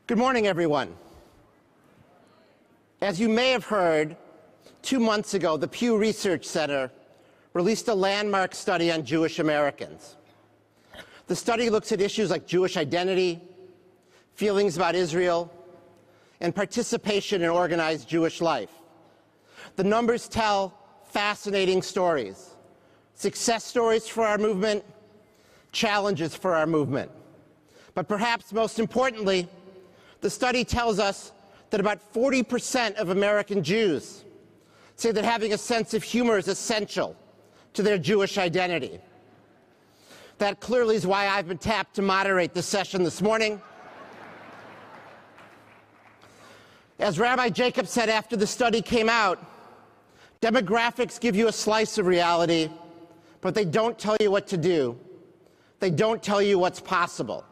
Good morning, everyone. As you may have heard, 2 months ago, the Pew Research Center released a landmark study on Jewish Americans. The study looks at issues like Jewish identity, feelings about Israel, and participation in organized Jewish life. The numbers tell fascinating stories, success stories for our movement, challenges for our movement. But perhaps most importantly, the study tells us that about 40% of American Jews say that having a sense of humor is essential to their Jewish identity. That clearly is why I've been tapped to moderate this session this morning. As Rabbi Jacob said after the study came out, demographics give you a slice of reality, but they don't tell you what to do. They don't tell you what's possible.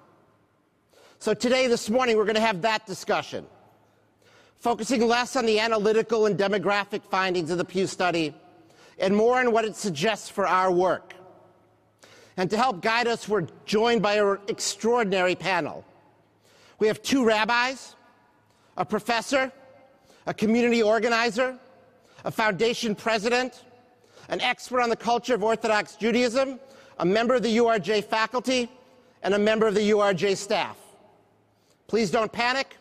So today, this morning, we're going to have that discussion, focusing less on the analytical and demographic findings of the Pew study and more on what it suggests for our work. And to help guide us, we're joined by an extraordinary panel. We have 2 rabbis, a professor, a community organizer, a foundation president, an expert on the culture of Orthodox Judaism, a member of the URJ faculty, and a member of the URJ staff. Please don't panic.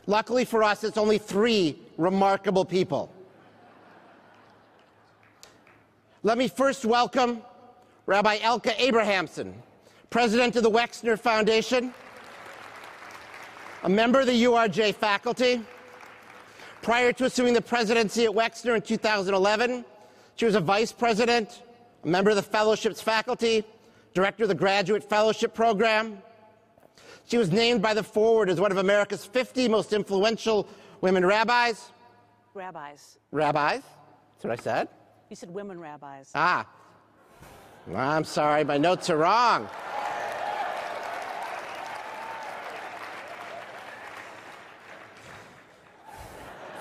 Luckily for us, it's only 3 remarkable people. Let me first welcome Rabbi Elke Abrahamson, president of the Wexner Foundation, a member of the URJ faculty. Prior to assuming the presidency at Wexner in 2011, she was a vice president, a member of the fellowship's faculty, director of the graduate fellowship program. She was named by the Forward as one of America's 50 most influential women rabbis. Rabbis. Rabbis? That's what I said? You said women rabbis. Ah. Well, I'm sorry, my notes are wrong.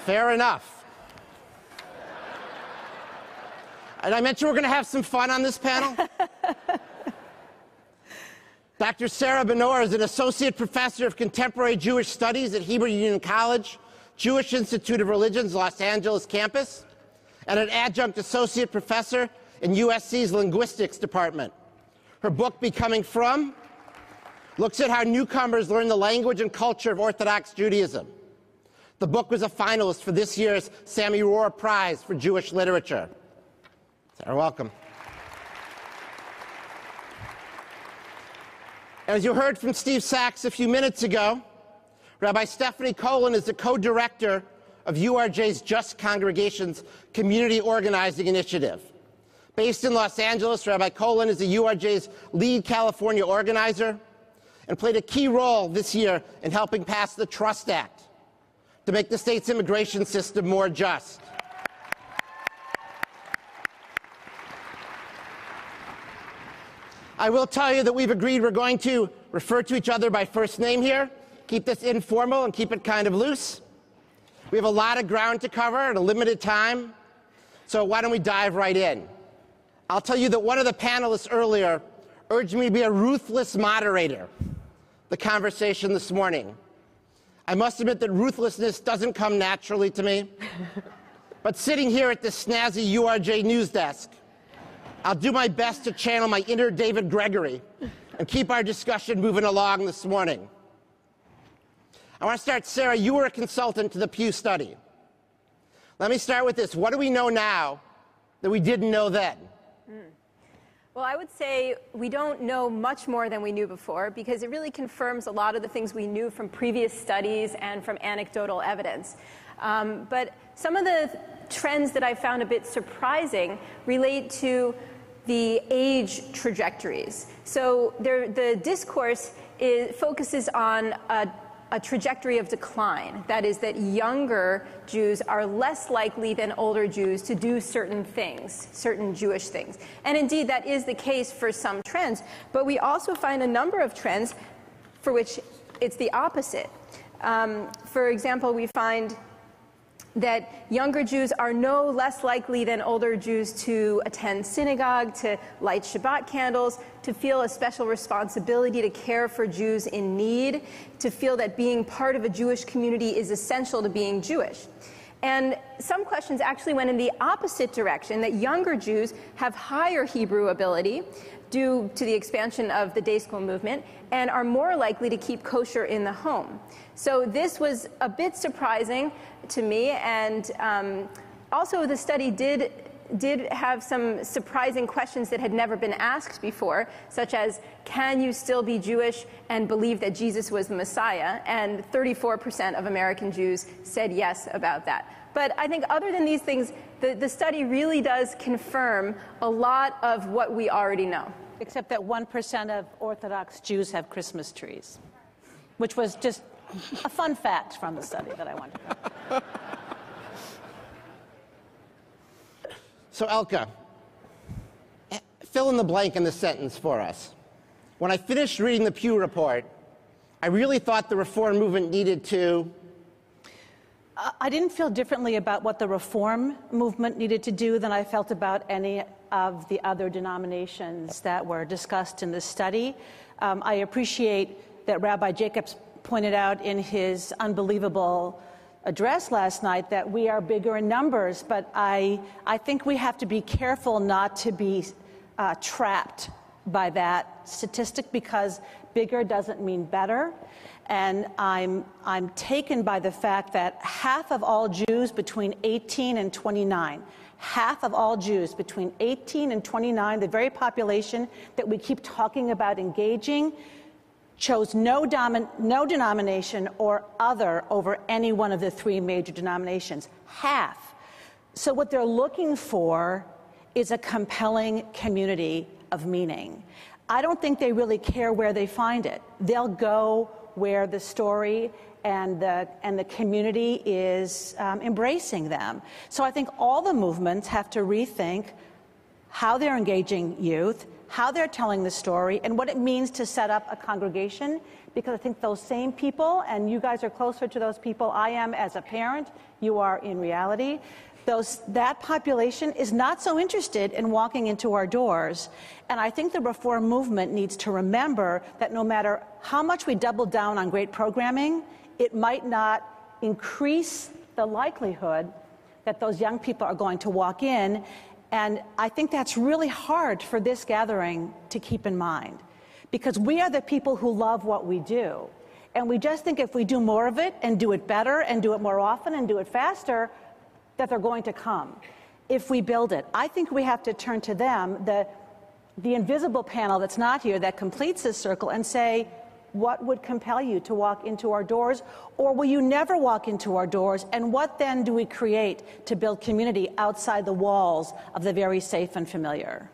Fair enough. And I mentioned we're going to have some fun on this panel. Dr. Sarah Benor is an associate professor of contemporary Jewish studies at Hebrew Union College, Jewish Institute of Religion's Los Angeles campus, and an adjunct associate professor in USC's linguistics department. Her book, Becoming From, looks at how newcomers learn the language and culture of Orthodox Judaism. The book was a finalist for this year's Sammy Rohr Prize for Jewish Literature. Sarah, welcome. As you heard from Steve Sachs a few minutes ago, Rabbi Stephanie Colin is the co-director of URJ's Just Congregations Community Organizing Initiative. Based in Los Angeles, Rabbi Colin is the URJ's lead California organizer and played a key role this year in helping pass the Trust Act to make the state's immigration system more just. I will tell you that we've agreed we're going to refer to each other by first name here, keep this informal and keep it kind of loose. We have a lot of ground to cover and a limited time, so why don't we dive right in? I'll tell you that one of the panelists earlier urged me to be a ruthless moderator the conversation this morning. I must admit that ruthlessness doesn't come naturally to me, but sitting here at this snazzy URJ news desk, I'll do my best to channel my inner David Gregory and keep our discussion moving along this morning. I want to start, Sarah, you were a consultant to the Pew study. Let me start with this. What do we know now that we didn't know then? Well, I would say we don't know much more than we knew before because it really confirms a lot of the things we knew from previous studies and from anecdotal evidence. But some of the trends that I found a bit surprising relate to the age trajectories. So the discourse focuses on a trajectory of decline. That is, that younger Jews are less likely than older Jews to do certain things, certain Jewish things. And indeed, that is the case for some trends. But we also find a number of trends for which it's the opposite. For example, we find that younger Jews are no less likely than older Jews to attend synagogue, to light Shabbat candles, to feel a special responsibility to care for Jews in need, to feel that being part of a Jewish community is essential to being Jewish. And some questions actually went in the opposite direction, that younger Jews have higher Hebrew ability due to the expansion of the day school movement and are more likely to keep kosher in the home. So this was a bit surprising to me, and also the study did have some surprising questions that had never been asked before, such as, can you still be Jewish and believe that Jesus was the Messiah? And 34% of American Jews said yes about that. But I think other than these things, the study really does confirm a lot of what we already know. Except that 1% of Orthodox Jews have Christmas trees, which was just a fun fact from the study that I wanted to know. So Elka, fill in the blank in the sentence for us. When I finished reading the Pew report, I really thought the reform movement needed to... I didn't feel differently about what the reform movement needed to do than I felt about any of the other denominations that were discussed in this study. I appreciate that Rabbi Jacobs pointed out in his unbelievable address last night that we are bigger in numbers, but I think we have to be careful not to be trapped by that statistic, because bigger doesn't mean better. And I'm taken by the fact that half of all Jews between 18 and 29, half of all Jews between 18 and 29, the very population that we keep talking about engaging, chose no denomination or other over any one of the three major denominations. Half. So what they're looking for is a compelling community of meaning. I don't think they really care where they find it. They'll go where the story and the community is embracing them. So I think all the movements have to rethink how they're engaging youth, how they're telling the story, and what it means to set up a congregation, because I think those same people, and you guys are closer to those people I am as a parent, you are in reality, that population is not so interested in walking into our doors. And I think the reform movement needs to remember that no matter how much we double down on great programming, it might not increase the likelihood that those young people are going to walk in. And I think that's really hard for this gathering to keep in mind, because we are the people who love what we do. And we just think if we do more of it and do it better and do it more often and do it faster, that they're going to come if we build it. I think we have to turn to them, the invisible panel that's not here that completes this circle, and say, what would compel you to walk into our doors, or will you never walk into our doors? And what then do we create to build community outside the walls of the very safe and familiar?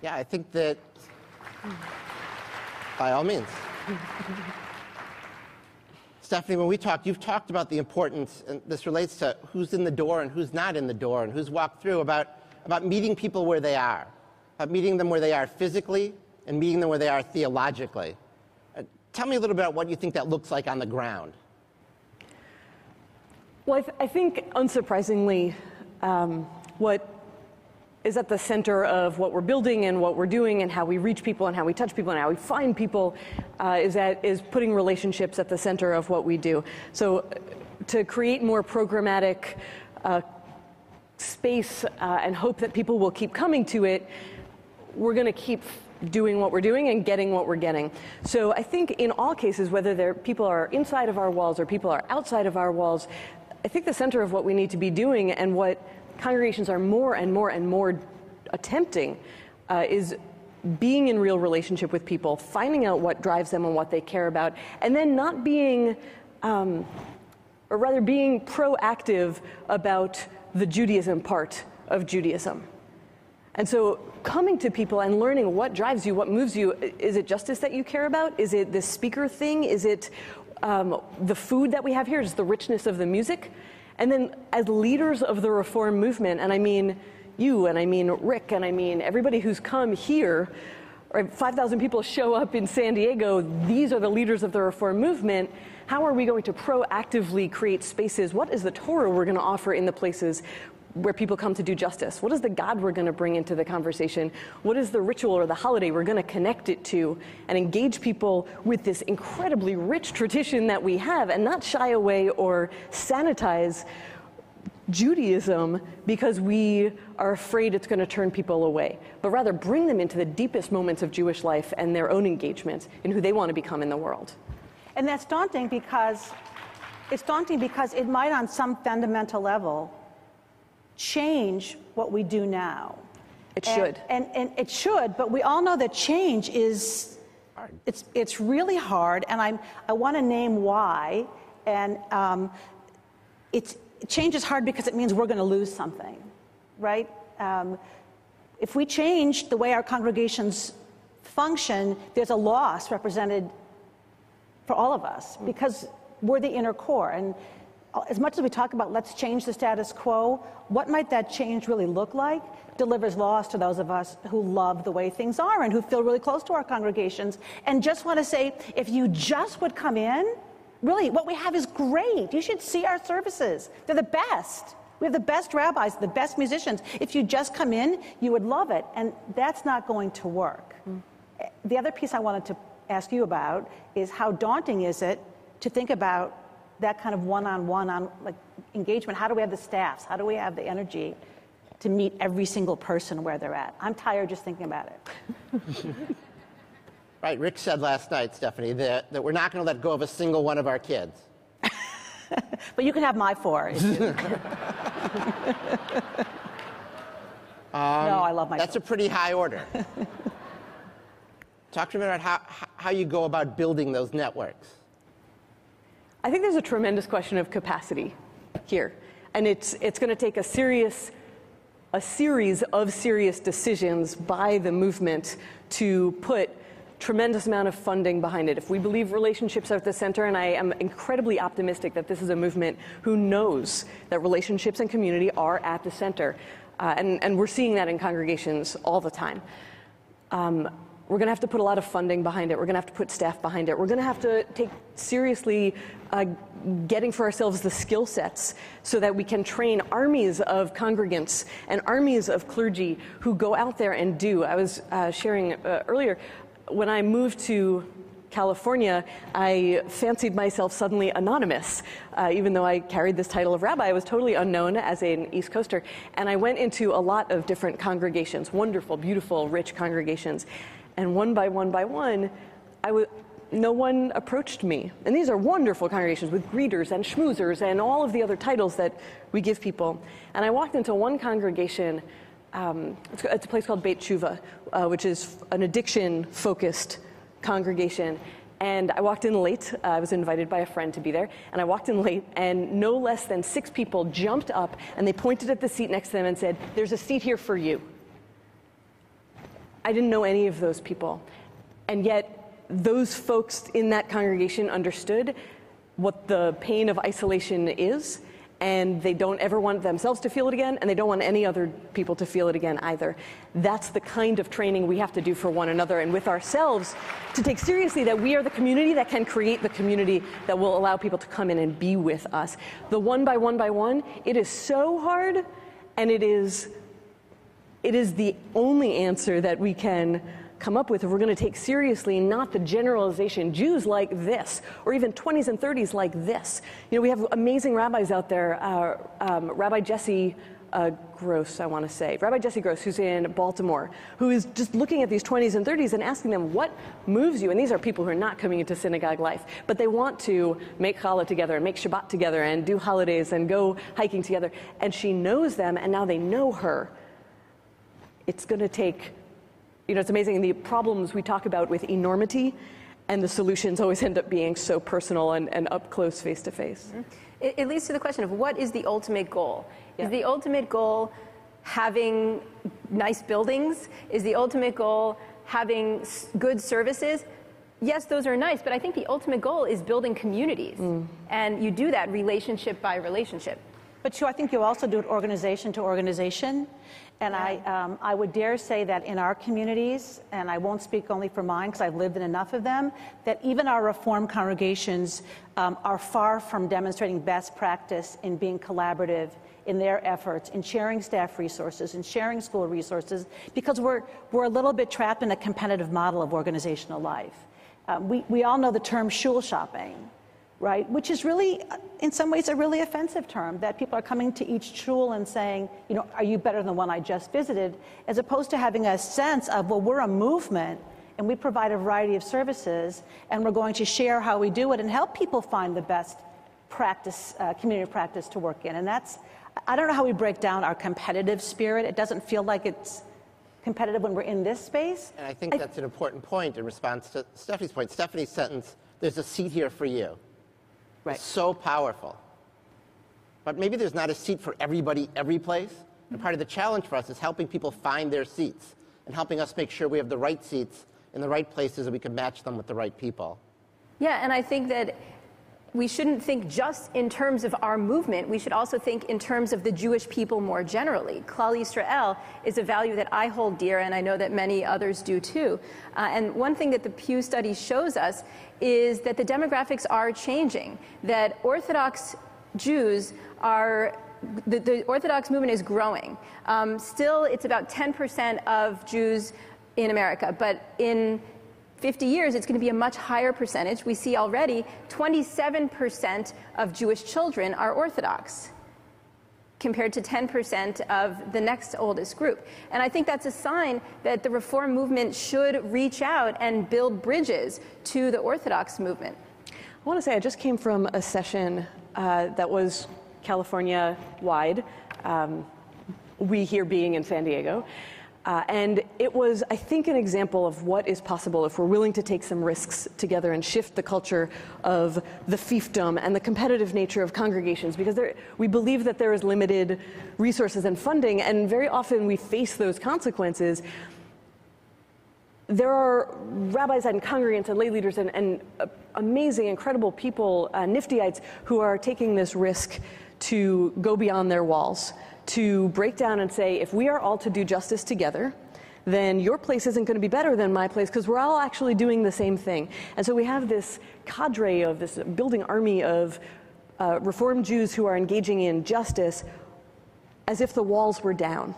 Yeah, I think that, by all means. Stephanie, when we talked, you've talked about the importance, and this relates to who's in the door and who's not in the door and who's walked through, about meeting people where they are, about meeting them where they are physically and meeting them where they are theologically. Tell me a little bit about what you think that looks like on the ground. Well, I think, unsurprisingly, what is at the center of what we're building and what we're doing and how we reach people and how we touch people and how we find people is putting relationships at the center of what we do. So to create more programmatic space and hope that people will keep coming to it, we're going to keep doing what we're doing and getting what we're getting. So I think in all cases, whether people are inside of our walls or people are outside of our walls, I think the center of what we need to be doing and what congregations are more and more and more attempting is being in real relationship with people, finding out what drives them and what they care about, and then not being, or rather being proactive about the Judaism part of Judaism. And so coming to people and learning what drives you, what moves you. Is it justice that you care about? Is it the speaker thing? Is it the food that we have here? Is it the richness of the music? And then as leaders of the reform movement, and I mean you, and I mean Rick, and I mean everybody who's come here, or 5,000 people show up in San Diego, these are the leaders of the reform movement. How are we going to proactively create spaces? What is the Torah we're going to offer in the places where people come to do justice? What is the God we're going to bring into the conversation? What is the ritual or the holiday we're going to connect it to and engage people with this incredibly rich tradition that we have, and not shy away or sanitize Judaism because we are afraid it's going to turn people away, but rather bring them into the deepest moments of Jewish life and their own engagement in who they want to become in the world. And that's daunting because it might on some fundamental level change what we do now. It should. And it should, but we all know that change is, it's really hard, and I want to name why. And change is hard because it means we're going to lose something, right? If we change the way our congregations function, there's a loss represented for all of us because we're the inner core. And as much as we talk about let's change the status quo, what might that change really look like? Delivers loss to those of us who love the way things are and who feel really close to our congregations. And just want to say, if you just would come in, really, what we have is great. You should see our services. They're the best. We have the best rabbis, the best musicians. If you just come in, you would love it. And that's not going to work. The other piece I wanted to ask you about is how daunting is it to think about that kind of one-on-one engagement? How do we have the staffs? How do we have the energy to meet every single person where they're at? I'm tired just thinking about it. Right, Rick said last night, Stephanie, that we're not going to let go of a single one of our kids. But you can have my 4. No, I love my That's a pretty high order. Talk to me about how you go about building those networks. I think there's a tremendous question of capacity here. And it's going to take a series of serious decisions by the movement to put tremendous amount of funding behind it. If we believe relationships are at the center, and I am incredibly optimistic that this is a movement who knows that relationships and community are at the center, and we're seeing that in congregations all the time. We're going to have to put a lot of funding behind it. We're going to have to put staff behind it. We're going to have to take seriously getting for ourselves the skill sets so that we can train armies of congregants and armies of clergy who go out there and do. I was sharing earlier, when I moved to California, I fancied myself suddenly anonymous. Even though I carried this title of rabbi, I was totally unknown as an East Coaster. And I went into a lot of different congregations, wonderful, beautiful, rich congregations. And one by one, no one approached me. And these are wonderful congregations with greeters and schmoozers and all of the other titles that we give people. And I walked into one congregation. It's a place called Beit Tshuva, which is an addiction-focused congregation. And I walked in late. I was invited by a friend to be there. And I walked in late, and no less than 6 people jumped up, and they pointed at the seat next to them and said, "There's a seat here for you." I didn't know any of those people. And yet, those folks in that congregation understood what the pain of isolation is, and they don't ever want themselves to feel it again, and they don't want any other people to feel it again either. That's the kind of training we have to do for one another and with ourselves to take seriously that we are the community that can create the community that will allow people to come in and be with us. The one by one, it is so hard, and it is the only answer that we can come up with if we're going to take seriously not the generalization, Jews like this, or even 20s and 30s like this. You know, we have amazing rabbis out there, Rabbi Jesse Gross, I want to say, Rabbi Jesse Gross, who's in Baltimore, who is just looking at these 20s and 30s and asking them, what moves you? And these are people who are not coming into synagogue life, but they want to make challah together and make Shabbat together and do holidays and go hiking together. And she knows them, and now they know her. It's going to take, it's amazing the problems we talk about with enormity, and the solutions always end up being so personal and up close, face to face. It leads to the question of what is the ultimate goal? Yeah. Is the ultimate goal having nice buildings? Is the ultimate goal having good services? Yes, those are nice, but I think the ultimate goal is building communities. And you do that relationship by relationship. But I think you also do it organization to organization. And I would dare say that in our communities, and I won't speak only for mine because I've lived in enough of them, that even our Reform congregations are far from demonstrating best practice in being collaborative in their efforts, in sharing staff resources, in sharing school resources, because we're a little bit trapped in a competitive model of organizational life. We all know the term shul shopping, right? Which is really, in some ways, a really offensive term, that people are coming to each shul and saying, you know, are you better than the one I just visited? As opposed to having a sense of, well, we're a movement and we provide a variety of services and we're going to share how we do it and help people find the best practice, community practice to work in. And that's, I don't know how we break down our competitive spirit. It doesn't feel like it's competitive when we're in this space. And I think that's an important point in response to Stephanie's point. Stephanie's sentence, there's a seat here for you. Right. So powerful. But maybe there's not a seat for everybody, every place. And part of the challenge for us is helping people find their seats and helping us make sure we have the right seats in the right places and we can match them with the right people. Yeah, and I think that we shouldn't think just in terms of our movement. We should also think in terms of the Jewish people more generally. Klal Yisrael is a value that I hold dear, and I know that many others do too. And one thing that the Pew study shows us is that the demographics are changing, that Orthodox Jews are, the Orthodox movement is growing. Still, it's about 10% of Jews in America, but in 50 years, it's going to be a much higher percentage. We see already 27% of Jewish children are Orthodox, compared to 10% of the next oldest group. And I think that's a sign that the Reform movement should reach out and build bridges to the Orthodox movement. I want to say I just came from a session that was California-wide, we here being in San Diego. And it was, I think, an example of what is possible if we're willing to take some risks together and shift the culture of the fiefdom and the competitive nature of congregations, because we believe that there is limited resources and funding, and very often we face those consequences. There are rabbis and congregants and lay leaders and amazing, incredible people, Niftyites, who are taking this risk to go beyond their walls, to break down and say, if we are all to do justice together, then your place isn't going to be better than my place because we're all actually doing the same thing. And so we have this cadre of this building army of Reformed Jews who are engaging in justice as if the walls were down,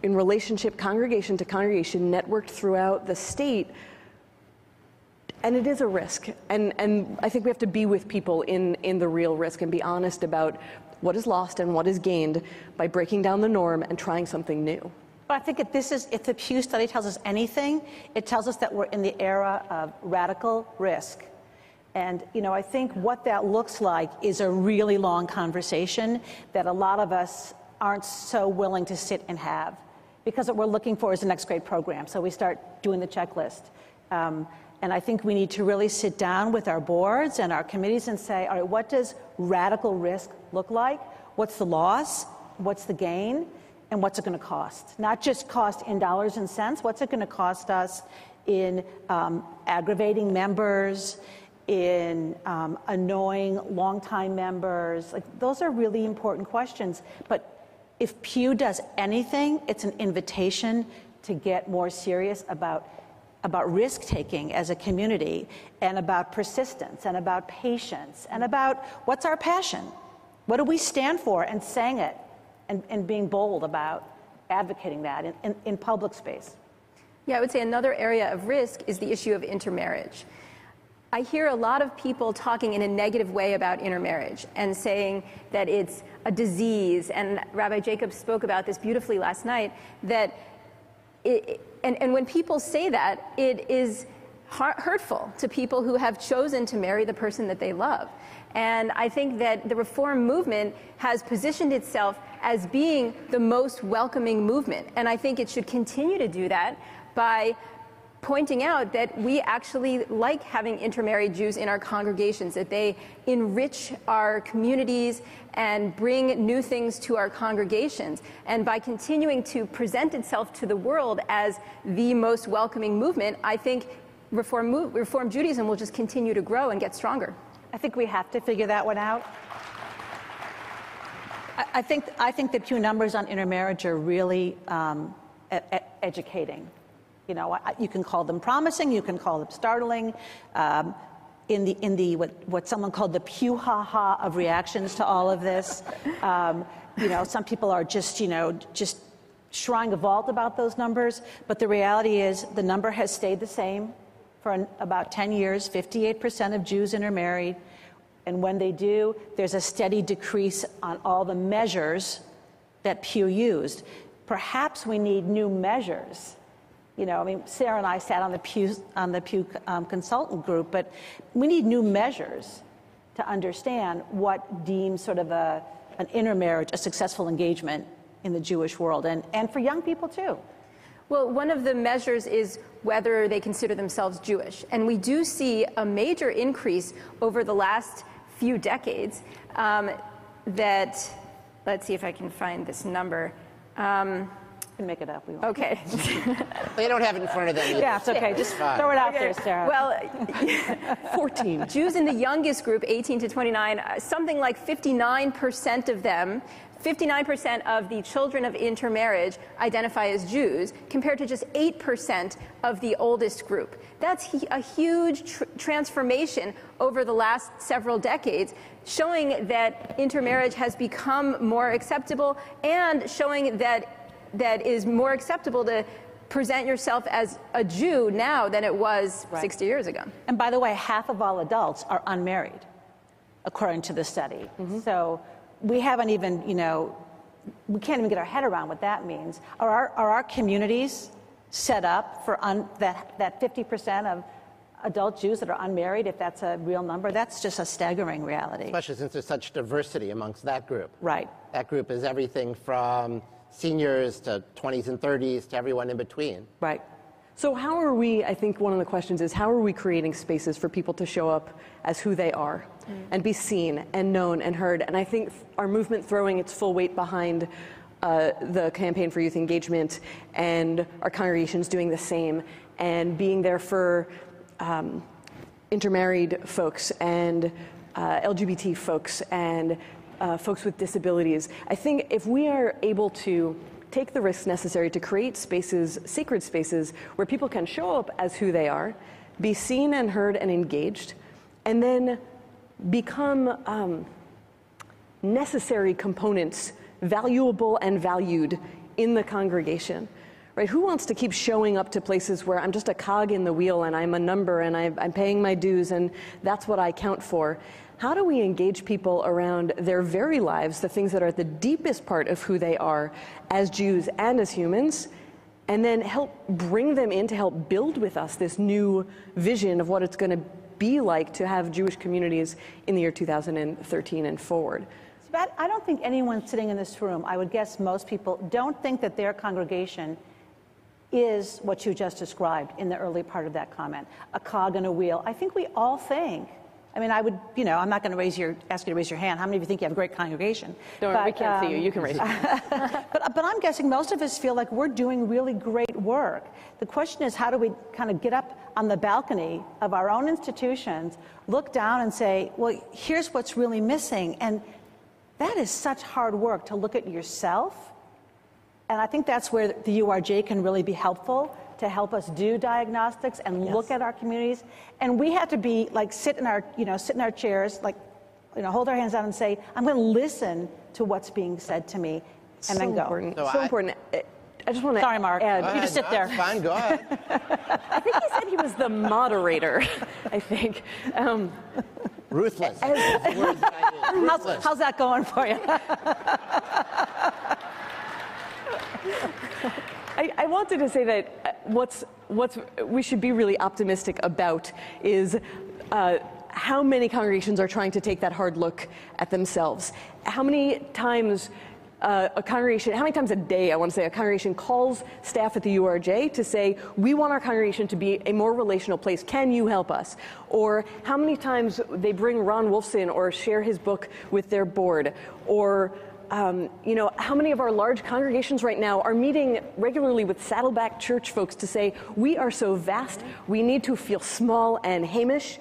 in relationship, congregation to congregation, networked throughout the state. And it is a risk. And I think we have to be with people in the real risk and be honest about what is lost and what is gained by breaking down the norm and trying something new. But I think if the Pew study tells us anything, it tells us that we're in the era of radical risk. And, you know, I think what that looks like is a really long conversation that a lot of us aren't so willing to sit and have, because what we're looking for is the next great program. So we start doing the checklist. And I think we need to really sit down with our boards and our committees and say, all right, what does radical risk look like? What's the loss? What's the gain? And what's it going to cost? Not just cost in dollars and cents. What's it going to cost us in aggravating members, in annoying longtime members? Like, those are really important questions. But if Pew does anything, it's an invitation to get more serious about risk-taking as a community, and about persistence, and about patience, and about what's our passion? What do we stand for? And saying it, and being bold about advocating that in public space. Yeah, I would say another area of risk is the issue of intermarriage. I hear a lot of people talking in a negative way about intermarriage and saying that it's a disease, and Rabbi Jacobs spoke about this beautifully last night, that and when people say that, it is hurtful to people who have chosen to marry the person that they love. And I think that the Reform movement has positioned itself as being the most welcoming movement. And I think it should continue to do that by pointing out that we actually like having intermarried Jews in our congregations, that they enrich our communities and bring new things to our congregations. And by continuing to present itself to the world as the most welcoming movement, I think Reform Judaism will just continue to grow and get stronger. I think we have to figure that one out. I think the Pew numbers on intermarriage are really educating. You know, you can call them promising, you can call them startling. In the what someone called the Pew ha-ha of reactions to all of this, you know, some people are just shrieing a vault about those numbers, but the reality is the number has stayed the same for about 10 years. 58% of Jews intermarried, and when they do, there's a steady decrease on all the measures that Pew used. Perhaps we need new measures. You know, I mean, Sarah and I sat on the Pew consultant group, but we need new measures to understand what deems sort of an intermarriage, a successful engagement in the Jewish world, and for young people too. Well, one of the measures is whether they consider themselves Jewish. And we do see a major increase over the last few decades that, let's see if I can find this number. Can make it up. We won't. Okay. They don't have it in front of them either. Yeah, it's okay. Just throw it out there, Sarah. Well, 14. Jews in the youngest group, 18 to 29, something like 59% of them, 59% of the children of intermarriage identify as Jews, compared to just 8% of the oldest group. That's a huge transformation over the last several decades, showing that intermarriage has become more acceptable, and showing that is more acceptable to present yourself as a Jew now than it was 60 years ago. And by the way, half of all adults are unmarried, according to the study. Mm-hmm. So we haven't even, you know, we can't even get our head around what that means. Are our communities set up for that 50% of adult Jews that are unmarried, if that's a real number? That's just a staggering reality. Especially since there's such diversity amongst that group. Right. That group is everything from seniors to 20s and 30s to everyone in between. Right. So how are we, I think one of the questions is, how are we creating spaces for people to show up as who they are and be seen and known and heard? And I think our movement throwing its full weight behind the Campaign for Youth Engagement, and our congregations doing the same, and being there for intermarried folks and LGBT folks and folks with disabilities. I think if we are able to take the risks necessary to create spaces, sacred spaces, where people can show up as who they are, be seen and heard and engaged, and then become necessary components, valuable and valued in the congregation. Right? Who wants to keep showing up to places where I'm just a cog in the wheel and I'm a number and I'm paying my dues and that's what I count for? How do we engage people around their very lives, the things that are at the deepest part of who they are as Jews and as humans, and then help bring them in to help build with us this new vision of what it's going to be like to have Jewish communities in the year 2013 and forward? I don't think anyone sitting in this room, I would guess most people, don't think that their congregation is what you just described in the early part of that comment, a cog in a wheel. I think we all think. I mean, I would, you know, I'm not going to ask you to raise your hand. How many of you think you have a great congregation? Don't worry, we can't see you. You can raise your hand. But I'm guessing most of us feel like we're doing really great work. The question is, how do we kind of get up on the balcony of our own institutions, look down and say, well, here's what's really missing. And that is such hard work to look at yourself. And I think that's where the URJ can really be helpful, to help us do diagnostics and look at our communities. And we have to be like sit in our chairs, like, you know, hold our hands out and say, I'm going to listen to what's being said to me, and then go. Important. So important. I just want to. Sorry, Mark. You just sit there. Fine, go ahead. I think he said he was the moderator. I think. Ruthless. Ruthless. How's that going for you? I wanted to say that what's we should be really optimistic about is how many congregations are trying to take that hard look at themselves. How many times a congregation, how many times a day, I want to say, a congregation calls staff at the URJ to say, we want our congregation to be a more relational place. Can you help us? Or how many times they bring Ron Wolfson or share his book with their board? Or you know, how many of our large congregations right now are meeting regularly with Saddleback Church folks to say, we are so vast, we need to feel small and Hamish,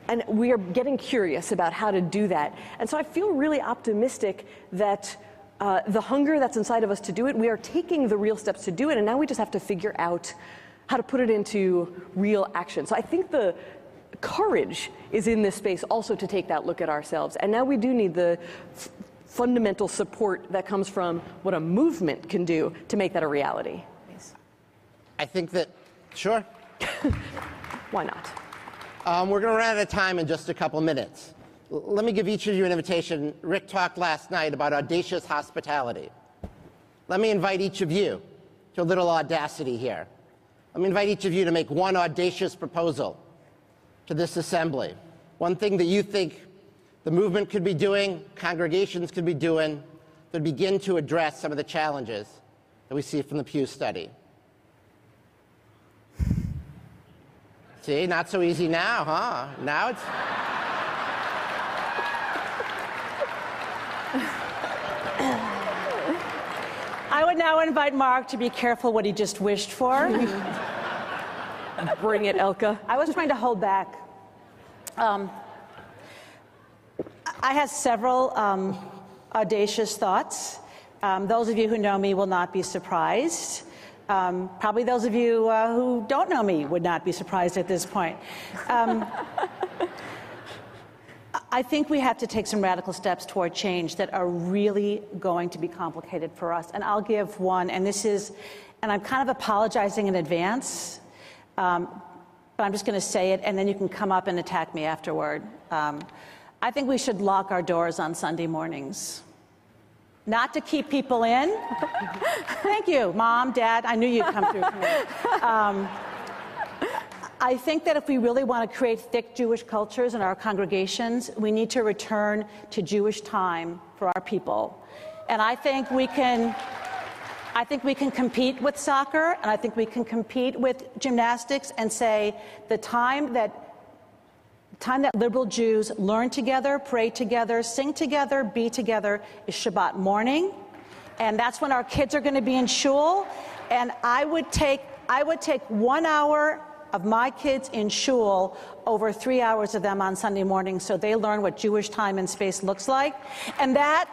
and we are getting curious about how to do that. And so I feel really optimistic that the hunger that's inside of us to do it. We are taking the real steps to do it, and now we just have to figure out how to put it into real action. So I think the courage is in this space also to take that look at ourselves. And now we do need the fundamental support that comes from what a movement can do to make that a reality. I think that, sure. Why not? We're going to run out of time in just a couple minutes. Let me give each of you an invitation. Rick talked last night about audacious hospitality. Let me invite each of you to a little audacity here. Let me invite each of you to make one audacious proposal to this assembly. One thing that you think the movement could be doing, congregations could be doing, that begin to address some of the challenges that we see from the Pew study. See, not so easy now, huh? Now it's... I would now invite Mark to be careful what he just wished for. Bring it, Elka. I was trying to hold back. I had several audacious thoughts. Those of you who know me will not be surprised. Probably those of you who don't know me would not be surprised at this point. I think we have to take some radical steps toward change that are really going to be complicated for us. And I'll give one, and this is, and I'm kind of apologizing in advance, but I'm just going to say it, and then you can come up and attack me afterward. I think we should lock our doors on Sunday mornings. Not to keep people in. Thank you, Mom, Dad. I knew you'd come through for me. I think that if we really want to create thick Jewish cultures in our congregations, we need to return to Jewish time for our people. And I think we can compete with soccer, and I think we can compete with gymnastics and say the time that liberal Jews learn together, pray together, sing together, be together is Shabbat morning. And that's when our kids are going to be in shul. And I would take 1 hour of my kids in shul over 3 hours of them on Sunday morning so they learn what Jewish time and space looks like. And that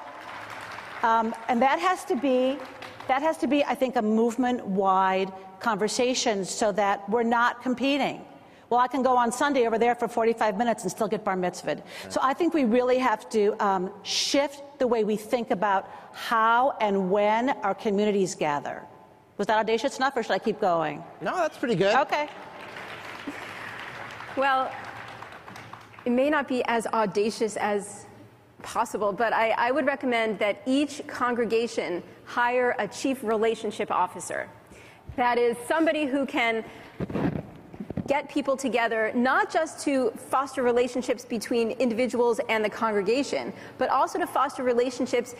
has to be, I think, a movement-wide conversation so that we're not competing. Well, I can go on Sunday over there for 45 minutes and still get bar mitzvahed. So I think we really have to shift the way we think about how and when our communities gather. Was that audacious enough, or should I keep going? No, that's pretty good. Okay. Well, it may not be as audacious as possible, but I would recommend that each congregation hire a chief relationship officer. That is somebody who can get people together, not just to foster relationships between individuals and the congregation, but also to foster relationships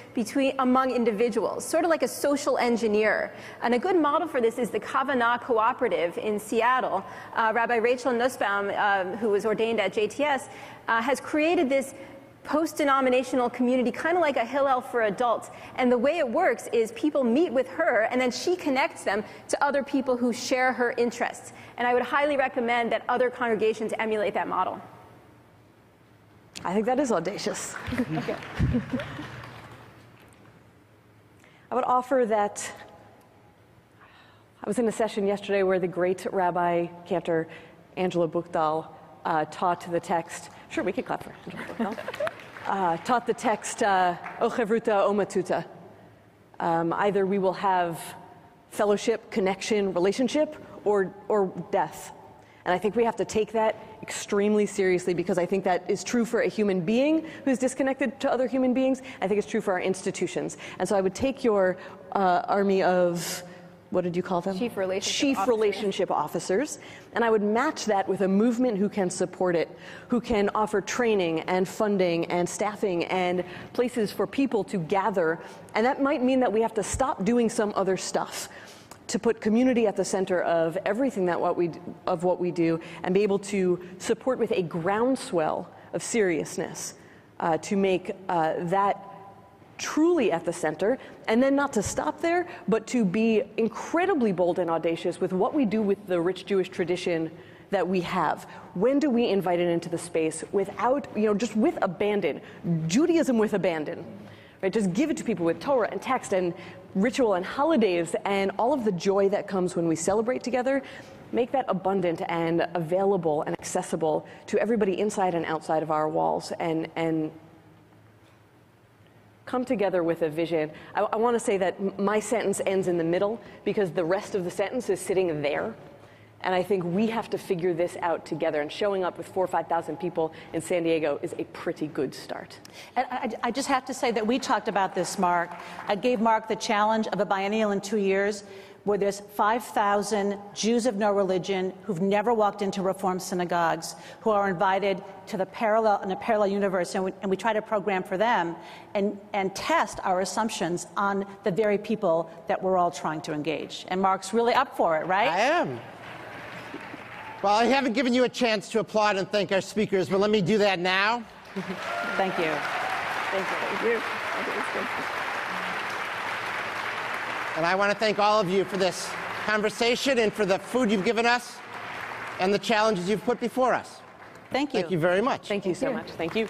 among individuals, sort of like a social engineer. And a good model for this is the Kavanah Cooperative in Seattle. Rabbi Rachel Nussbaum, who was ordained at JTS, has created this post-denominational community, kind of like a Hillel for adults. And the way it works is people meet with her, and then she connects them to other people who share her interests. And I would highly recommend that other congregations emulate that model. I think that is audacious. Okay. I would offer that I was in a session yesterday where the great Rabbi Cantor Angela Buchdahl taught the text. Sure, we could clap for Angela Buchdahl. Taught the text, O Chevruta, O Matuta. Either we will have fellowship, connection, relationship, or death. And I think we have to take that extremely seriously, because I think that is true for a human being who's disconnected to other human beings. I think it's true for our institutions. And so I would take your army of, what did you call them? Chief relationship officers. And I would match that with a movement who can support it, who can offer training and funding and staffing and places for people to gather. And that might mean that we have to stop doing some other stuff to put community at the center of everything what we do, and be able to support with a groundswell of seriousness to make that truly at the center, and then not to stop there, but to be incredibly bold and audacious with what we do with the rich Jewish tradition that we have. When do we invite it into the space without, just with abandon, Judaism with abandon, right? Just give it to people with Torah and text and ritual and holidays and all of the joy that comes when we celebrate together. Make that abundant and available and accessible to everybody inside and outside of our walls, and come together with a vision. I want to say that my sentence ends in the middle because the rest of the sentence is sitting there. And I think we have to figure this out together. And showing up with 4,000 or 5,000 people in San Diego is a pretty good start. And I just have to say that we talked about this, Mark. I gave Mark the challenge of a biennial in 2 years where there's 5,000 Jews of no religion who've never walked into Reform synagogues, who are invited to a parallel universe, and we try to program for them and test our assumptions on the very people that we're all trying to engage. And Mark's really up for it, right? I am. Well, I haven't given you a chance to applaud and thank our speakers, but let me do that now. Thank you. Thank you. And I want to thank all of you for this conversation and for the food you've given us and the challenges you've put before us. Thank you. Thank you very much. Thank you so much. Thank you.